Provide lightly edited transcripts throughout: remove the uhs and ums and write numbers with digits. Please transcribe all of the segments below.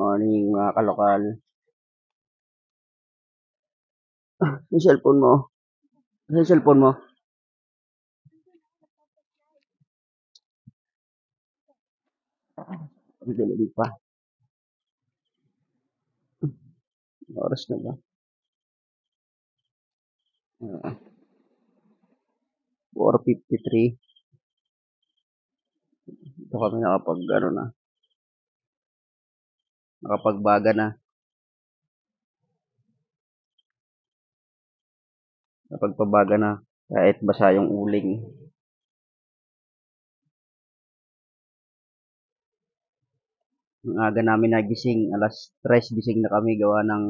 Morning mga kalokal. Yung cellphone mo. Yung cellphone mo. Ang dilim pa. Oras na ba? 4:53. Ito kami nakapagbaga na. Nakapagpabaga na. Kahit basa yung uling. Ang aga namin nagising. Alas 3 gising na kami gawa ng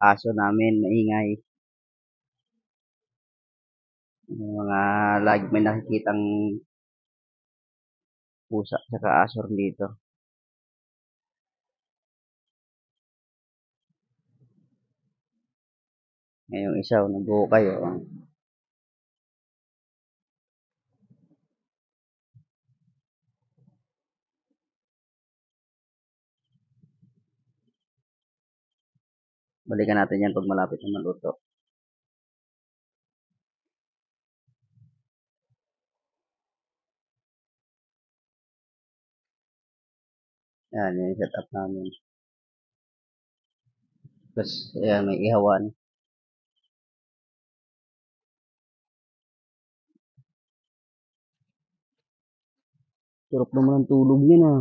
aso namin maingay. Yung mga lagi may nakikitang pusa sa aso dito. Ngayong isa, nag-uukay. Oh. Balikan natin yan pag malapit na maluto. Yan, yung setup namin. Tapos, ayan, may ihawan. Sarap naman ang tulog niya na.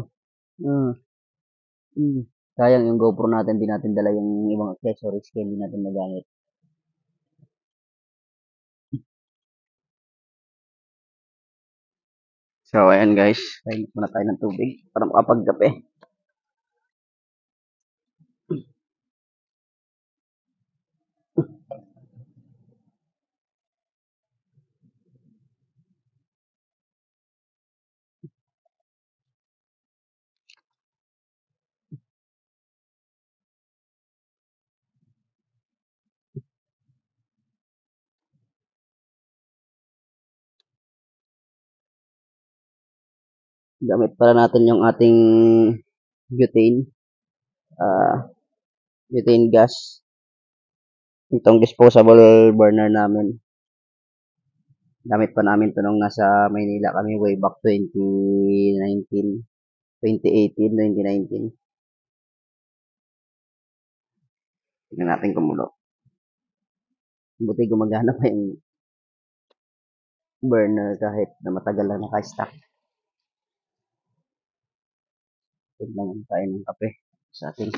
Ah. Sayang yung GoPro natin, di natin dala yung ibang accessories kaya hindi natin magamit. So, ayan guys. Kainit muna tayo ng tubig para makapagkape. Gamit pala natin yung ating butane. Butane gas. Itong disposable burner namin. Gamit pa namin ito nung nasa Maynila kami way back 2019. 2018, 2019. Tingnan natin kumulo. Buti gumagana pa yung burner kahit na matagal na naka-stack. Tignan tayo ng kape sa ating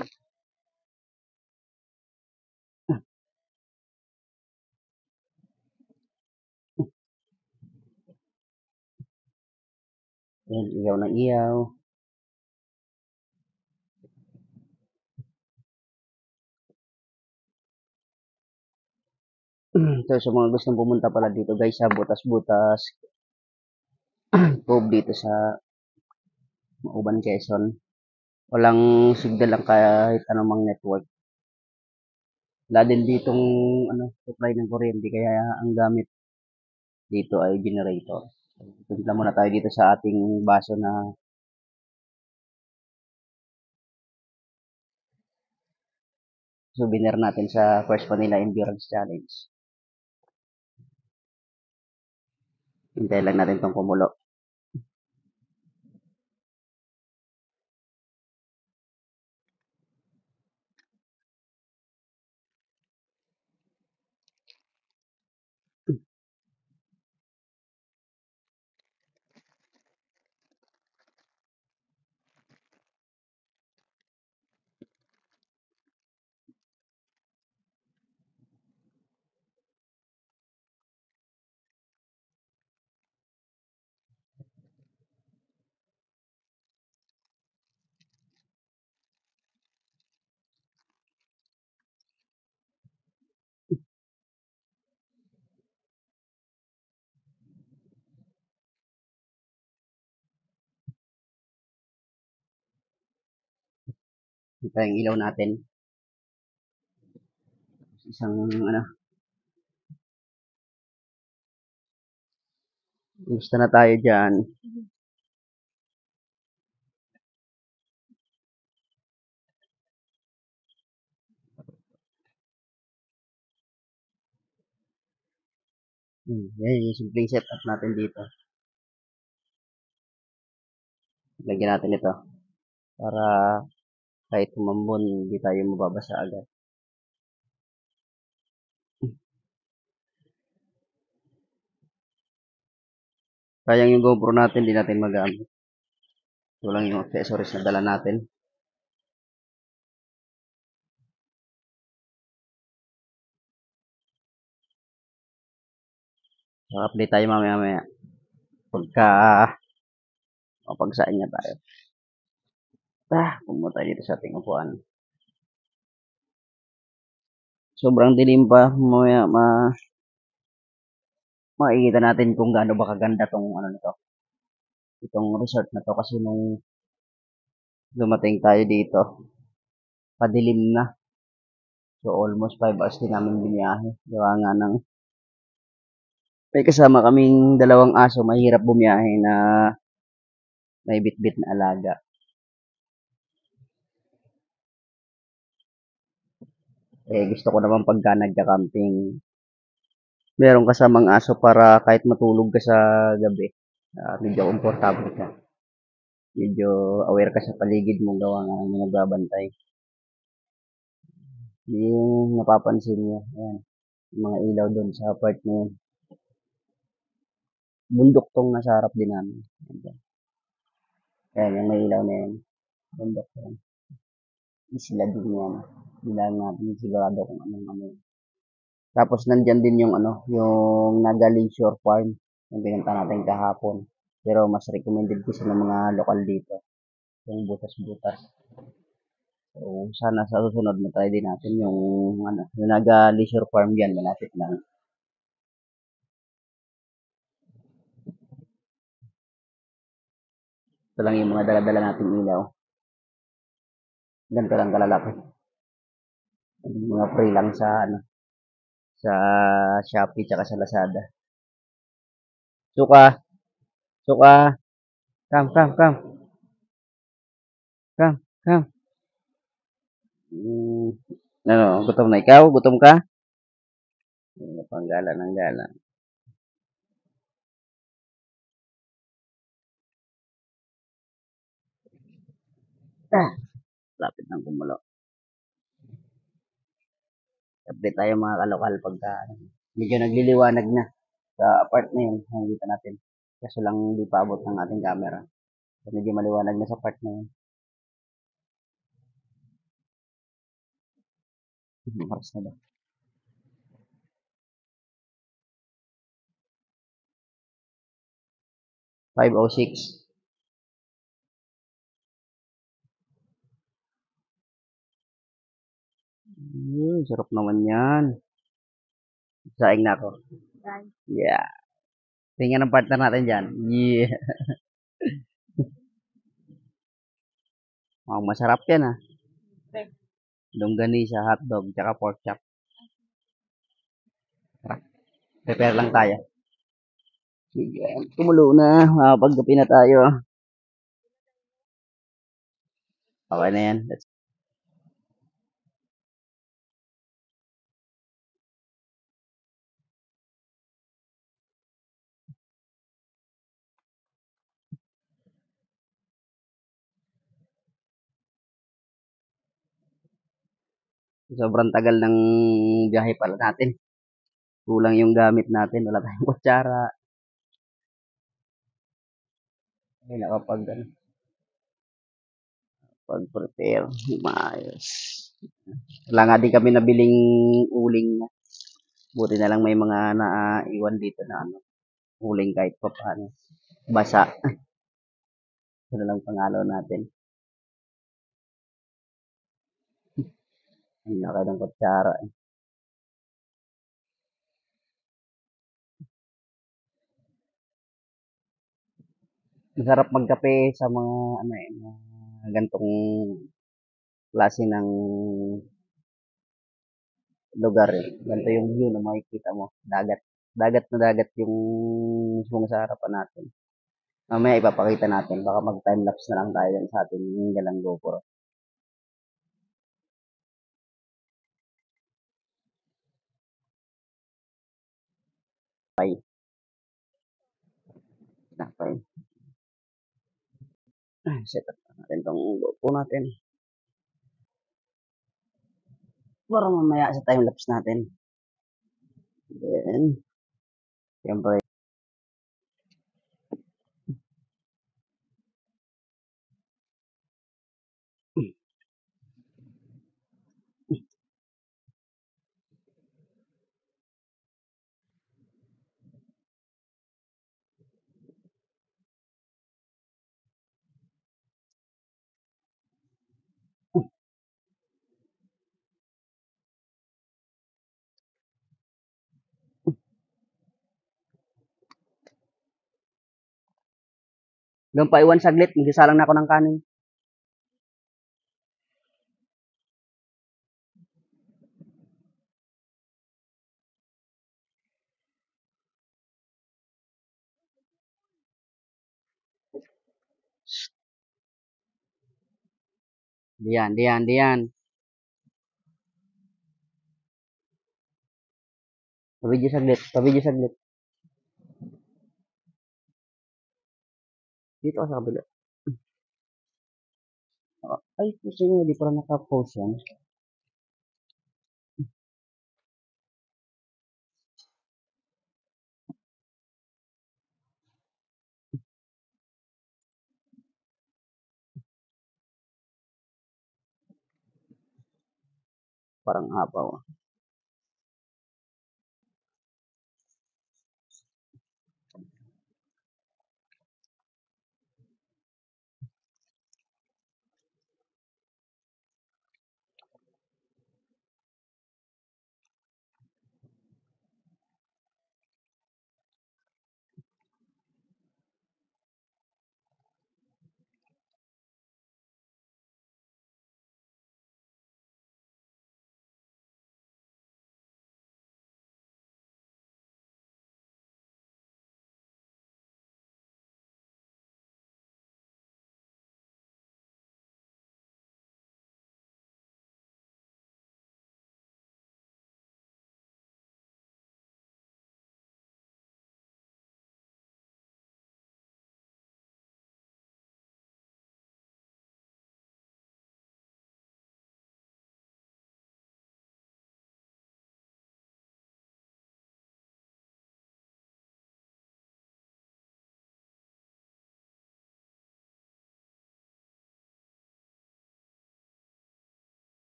yan, iyaw na iyaw. So, sa mga gustong pumunta pala dito guys sa Butas-Butas Cove dito sa Mauban, Quezon. Walang signal lang kahit anumang network. Wala din ditong supply ng kuryente kaya ang gamit dito ay generator. Punta muna tayo dito sa ating baso na souvenir natin sa First Manila Endurance Challenge. Hintayin lang natin itong kumulo. Hintayin yung ilaw natin. Isang gusto na tayo dyan. Yan yung simpleng setup natin dito. Lagyan natin ito para kahit tumambon, hindi tayo mababasa agad. Sayang yung GoPro natin, hindi natin magamit. Ito lang yung accessories na dala natin. So, update tayo mamaya-maya. Pagka mapagsain niya tayo. Pumunta dito sa ating upuan. Sobrang dilim pa. Mamaya makikita natin kung gaano ba kaganda tong ano nito. Itong resort na to kasi nung dumating tayo dito, padilim na. So almost 5 hours din namin biniyahe. Gawa nga ng may kasama kaming dalawang aso, mahirap bumiyahe na may bitbit na alaga. Gusto ko naman pagka nagka-camping, meron kasamang aso para kahit matulog ka sa gabi, medyo komportable ka. Medyo aware ka sa paligid mo, gawa nga ng nagbabantay. Yung napapansin niyo, ayan, yung mga ilaw doon sa part na yun. Bundok tong nasa harap din namin. Ayan, yung may ilaw na yun. Bundok yan. Sila din yan. Hindi lang natin sigurado kung anong ano. Tapos nandyan din yung ano, yung Naga Leisure Farm. Yung pinunta natin kahapon. Pero mas recommended ko sa mga lokal dito. Yung butas-butas. So, sana sa susunod matry din natin yung ano, yung Naga Leisure Farm yan. Malapit lang. Ito lang yung mga dala-dala nating ilaw. Ganito lang kalalaki. Yung mga free lang sa ano, sa Shopee tsaka sa Lazada. Suka, suka, come, come, come, come, come. Hmm, ano, gutom na ikaw? Gutom ka? Panggala ng gala. Ah, lapit ng kumulo. Update tayo mga kalokal pagka medyo nagliliwanag na sa part na yun. Nakikita natin. Kaso lang hindi pa abot ng ating camera. So, medyo maliwanag na sa part na yun. Oras na ba? 5:06. Sarap naman yan. Saing na ako. Yeah. Tingnan ng partner natin dyan. Yeah. Masarap yan ah. Longganisa, hotdog, tsaka pork chop. Prepare lang tayo. Sige, kumulo na. Makapagkapi na tayo. Okay na yan. Sobrang tagal ng biyahe pala natin. Kulang yung gamit natin. Wala tayong kutsara. Ay, nakapag ano, pag-prepare. Maayos. Wala nga din kami nabiling uling. Buti na lang may mga naiwan dito na ano, uling kahit pa paano. Basa. Ito na lang pangalaw natin. Ang laki ng kutsara. Masarap magkape sa mga ano gantong klase ng lugar eh. Ganito yung view na makikita mo. Dagat. Dagat na dagat yung mismo sa harapan natin. Mamaya ipapakita natin. Baka mag-timelapse na lang tayo sa ating galang GoPro. Tinapay. Set up natin tong GoPro natin. Para mamaya sa time lapse natin. Then, siyempre, doon pa iwan saglit, magsasalang na ako ng kanin. Diyan, diyan, diyan. Pabidyo saglit, pabidyo saglit. Dito ka sa kabila. Ay, kasi nga, di pala naka-pause yan. Parang apaw.